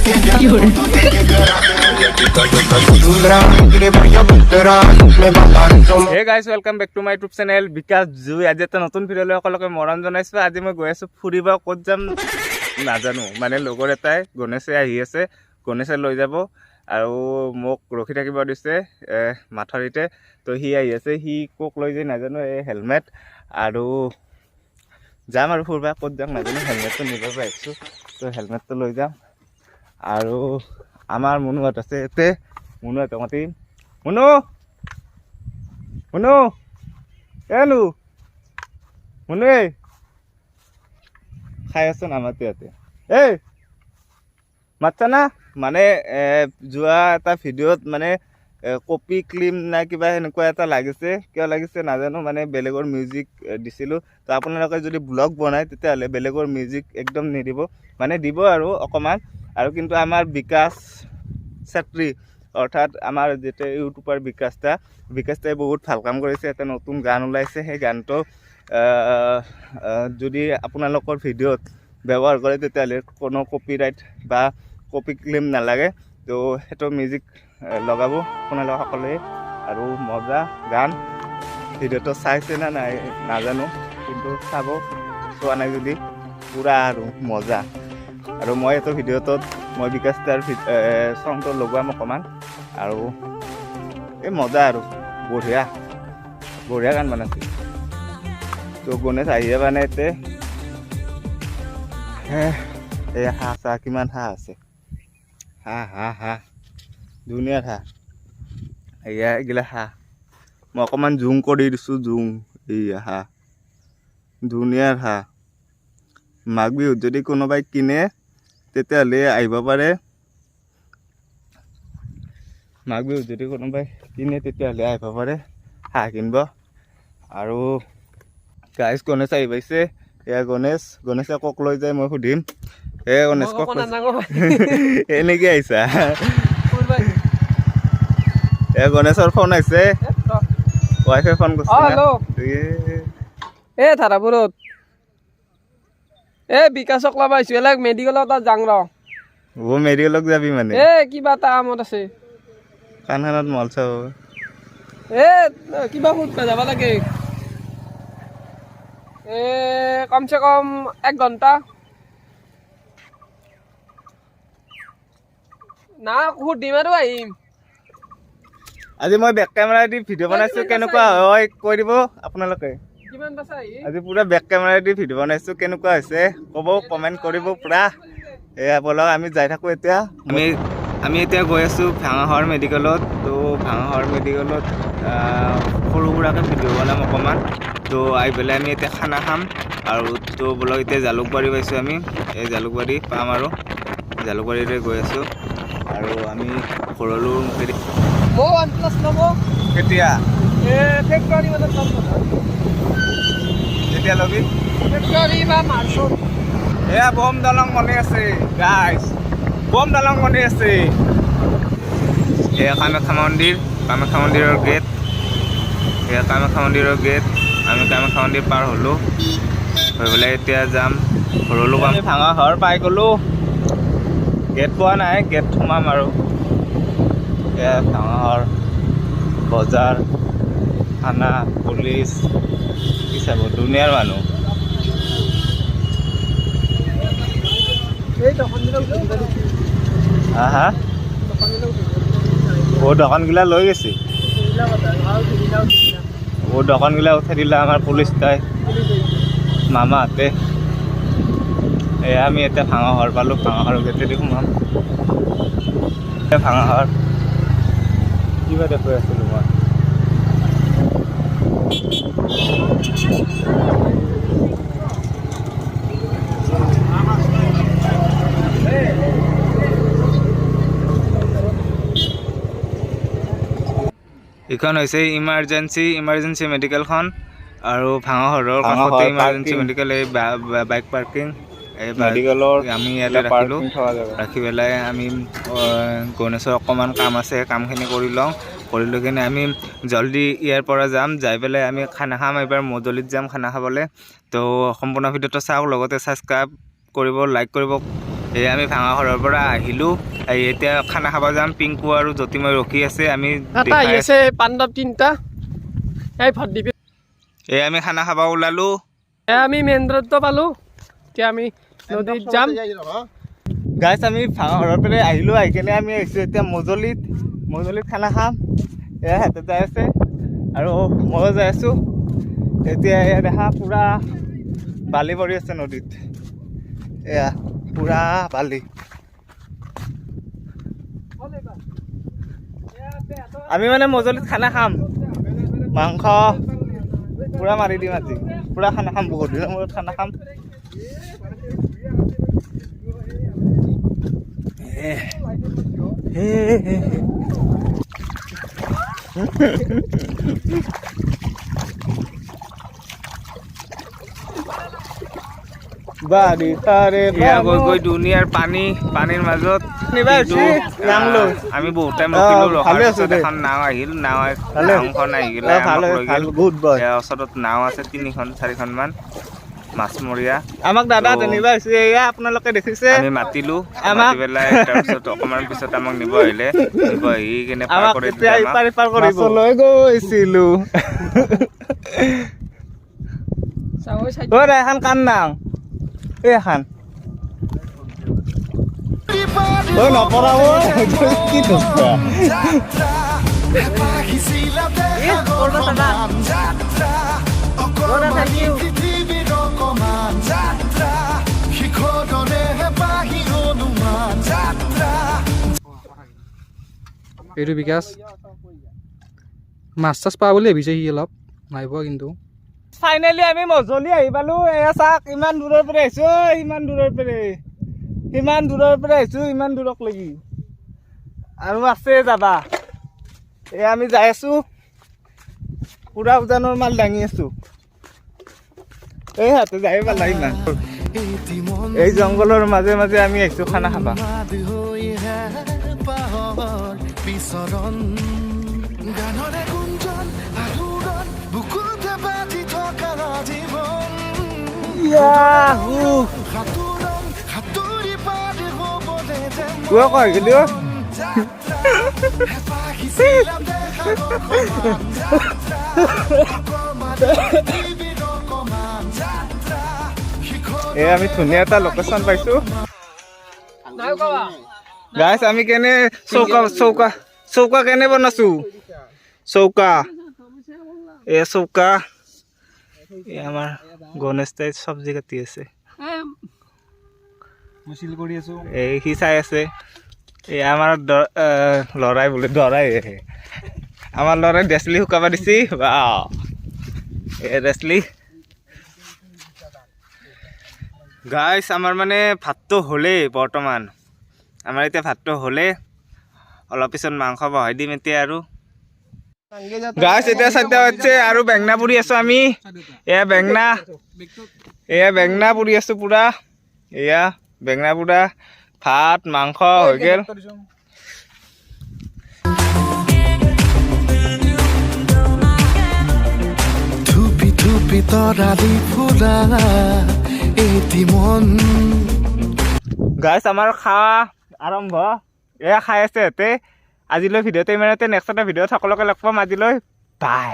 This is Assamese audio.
Hey guys, welcome back to my YouTube channel Vikas Jui. আজি এটা নতুন ভিডিও লৈ সকলোকে মৰম জনাইছো। আজি মই গৈ আছো ফুৰিব, ক'ত যাম নাজানো, মানে লগৰ এটাই গণেশে আহি আছে, গণেশে লৈ যাব আৰু মোক ৰখি থাকিব দিছে মাথাৰিতে। তো সি আহি আছে, সি কোক লৈ যায় নাজানো, এই হেলমেট আৰু যাম আৰু ফুৰিব, ক'ত যাম নাজানো। হেলমেটটো নিব পাৰিছোঁ, তো হেলমেটটো লৈ যাম। আৰু আমাৰ মুনুহঁত আছে ইয়াতে, মুনুহঁতক মাতিম। মুনু মুনু এনো মুনু খাই আছো নামাতে ইয়াতে, এই মাতছা না। মানে যোৱা এটা ভিডিঅ'ত মানে কপি ক্লিম না কিবা সেনেকুৱা এটা লাগিছে, কিয় লাগিছে নাজানো। মানে বেলেগৰ মিউজিক দিছিলোঁ। তো আপোনালোকে যদি ব্লগ বনায় তেতিয়াহ'লে বেলেগৰ মিউজিক একদম নিদিব, মানে দিব আৰু অকণমান। আৰু কিন্তু আমাৰ বিকাশ চেত্ৰী অৰ্থাৎ আমাৰ যেতিয়া ইউটিউবাৰ বিকাশদাই বহুত ভাল কাম কৰিছে। এটা নতুন গান ওলাইছে, সেই গানটো যদি আপোনালোকৰ ভিডিঅ'ত ব্যৱহাৰ কৰে তেতিয়াহ'লে কোনো কপিৰাইট বা কপি ক্লেইম নালাগে। তো সেইটো মিউজিক লগাব আপোনালোকে সকলোৱে। আৰু মজা গান। ভিডিঅ'টো চাইছে না নাই নাজানো, কিন্তু চাব, চোৱা নাই যদি পূৰা আৰু মজা। আৰু মই এইটো ভিডিঅ'টোত মই বিকাশদাৰ চংটো লগাম অকণমান। আৰু এই মজা আৰু বঢ়িয়া বঢ়িয়া গান বনাইছে। তো গণেশ আহিয়ে মানে এতে এই হাঁহ চাহ কিমান হাঁহ আছে, হাঁহ ধুনীয়া হাঁহ। এয়া এইগিলা হাঁহ মই অকণমান জুম কৰি দিছোঁ, জুম। এইয়া হাঁহ, ধুনীয়াৰ হাঁহ। মাঘ বিহুত যদি কোনোবাই কিনে তেতিয়াহ'লে আহিব পাৰে। মাঘ বিহুত যদি কোনোবাই কিনে তেতিয়াহ'লে আহিব পাৰে হাঁহ কিনিব। আৰু গাইজ গণেশ আহি পাইছে। এয়া গণেশে কক লৈ যায় মই সুধিম। গণেশ কক এনেকৈ আহিছা। গণেশৰ ফোন আহিছে, ৱাইফে ফোন কৰিছে। ধাৰাপুৰত বিকাশক লব আহিছো, মেডিকেলত যাং ৰ। মেডিকেলত যাবি মানে? কিবা এটা কামত আছে, কাণখানত মল চাব। কিবা সুধবা যাব লাগে, কমচে কম 1 ঘণ্টা না, সুধিম আৰু আহিম। আজি মই বেক কেমেৰা দি ভিডিঅ' বনাইছোঁ, কেনেকুৱা হয় কৈ দিব আপোনালোকে। আজি পুৰা বেক কেমেৰা দি ভিডিঅ' বনাইছোঁ, কেনেকুৱা হৈছে ক'ব, কমেণ্ট কৰিব পুৰা। এয়া ব'লক আমি যাই থাকোঁ এতিয়া। আমি এতিয়া গৈ আছোঁ ভাঙাগড় মেডিকেলত। তো ভাঙাগড় মেডিকেলত সৰু সুৰাকৈ ভিডিঅ' বনাম অকণমান। তো আহি পেলাই আমি এতিয়া খানা খাম। আৰু তো ব'লক এতিয়া জালুকবাৰী পাইছোঁ আমি, এই জালুকবাৰী পাম আৰু জালুকবাৰীতে গৈ আছোঁ। আৰু আমি ঘৰলৈও মুখেদি কেতিয়া ফেব্ৰুৱাৰী মানত কেতিয়া ল'বি? ফেব্ৰুৱাৰী বা মাৰ্চত। এয়া বম দলং বনি আছে গাইজ, বম দলং বনি আছে। এয়া কামাখ্যা মন্দিৰৰ গেট। এয়া কামাখ্যা মন্দিৰৰ গেট। আমি কামাখ্যা মন্দিৰ পাৰ হ'লোঁ, হৈ পেলাই এতিয়া যাম ঘৰলৈ। আমি ভাঙাগড় পাই গ'লোঁ, গেট পোৱা নাই, গেট সোমাম আৰু। এয়া ভাঙাগড় বজাৰ, থানা, পুলিচ, কি চাব দুনিয়াৰ মানুহ। হা দোকানগিলা লৈ গৈছে, দোকানগিলা উঠাই দিলে আমাৰ পুলিচ তাই মামাহঁতে। আমি এতিয়া ভাঙাগড় পালোঁ, ভাঙাগড় গেটেদি সোমাম। ভাঙাগড় কিবা দেখুৱাই আছিলোঁ মই। এইখন হৈছে ইমাৰ্জেঞ্চি মেডিকেলখন। আৰু ভাঙাগড়ৰ কাষতে ইমাৰ্জেঞ্চি মেডিকেল, এই বাইক পাৰ্কিং। এই মেডিকেলৰ আমি ইয়াতে ৰাখিলোঁ, ৰাখি পেলাই আমি গণেশৰ অকণমান কাম আছে, কামখিনি কৰি লওঁ। কৰি লৈ কিনে আমি জলদি ইয়াৰ পৰা যাম, যাই পেলাই আমি খানা খাম। এইবাৰ মজলিত যাম খানা খাবলৈ। তো সম্পূৰ্ণ ভিডিঅ'টো চাওক, লগতে ছাবস্ক্ৰাইব কৰিব, লাইক কৰিব এই আমি ভাঙা ঘৰৰ পৰা আহিলোঁ এতিয়া খানা খাব যাম পিংকু আৰু জ্যোতিময় ৰখি আছে আমি এটা আহি আছে পাণ্ডৱ তিনিটা এই ভাত দিবি এই আমি খানা খাব ওলালোঁ আমি মেইন ৰোডটো পালোঁ এতিয়া আমি নদীত যাম গাইছ আমি ভাঙা ঘৰৰ পৰা আহিলোঁ আহি কিনে আমি আহিছোঁ এতিয়া মজলিত খানা খাম এয়া হাতত যাই আছে আৰু ময়ো যাই আছোঁ এতিয়া এয়া দেখা পূৰা বালি পৰি আছে নদীত এয়া পূৰা বালি আমি মানে মজলিত খানা খাম মাংস পূৰা মাৰি দিম আজি পূৰা খানা খাম বহুত দিনৰ মূৰত খানা খাম গৈ দুনিয়াৰ পানীৰ মাজত আমি বহুত টাইম এখন নাও আহিল নাওখন আহি গ'লে ওচৰত নাও আছে 3-4খন মান মাছমৰীয়া আমাক দাদা যেনিবা হৈছে এয়া আপোনালোকে দেখিছে আমি মাতিলো মাতি পেলাই তাৰপিছত অকণমান পিছত আমাক নিব আহিলে নিব আহি কিনে পাৰ কৰি গৈছিলো এখন কাণ নাও এই এখন নপৰা কি ধুকা এইটো বিকাশ মাছ চাছ পাওঁ বুলি ভাবিছে সি অলপ নাই পোৱা কিন্তু ফাইনেলি আমি মজলি আহি পালো এয়া চাওক ইমান দূৰৰ পৰা আহিছো ইমান দূৰৰ পৰা আহিছো ইমান দূৰক লাগি আৰু আছে যাবা এয়া আমি যাই আছো পুৰা উজানৰ মাল দাঙি আছো এই হাতে যাই পালা ইমান এই জংঘলৰ মাজে মাজে আমি আহিছো খানা খাবা আমি ধুনীয়া এটা লোকেশ্যন পাইছো গাইছ আমি কেনে চৌকা কেনে বনাইছো চৌকা আমাৰ গণেশ তাই চব্জি কাটি আছে এই সি চাই আছে এই আমাৰ লৰাই বোলে দৰাই আমাৰ লৰাই ডেচলি শুকাব দিছি ডেচলি গাইছ আমাৰ মানে ভাতটো হ'লেই বৰ্তমান আমাৰ এতিয়া ভাতটো হ'লে অলপ পিছত মাংস বহাই দিম এতিয়া আৰু গাইছ এতিয়া চাৰিটা বাজিছে আৰু বেঙনা পুৰি আছো আমি এয়া বেঙনা পুৰি আছো পুৰা এয়া বেঙনা পুৰা ভাত মাংস হৈ গেল গাইছ আমাৰ খোৱা আৰম্ভ এয়া খাই আছে সিহঁতে আজিলৈ ভিডিঅ'টো ইমানতে নেক্সট এটা ভিডিঅ'ত সকলোকে লগ পাম আজিলৈ বাই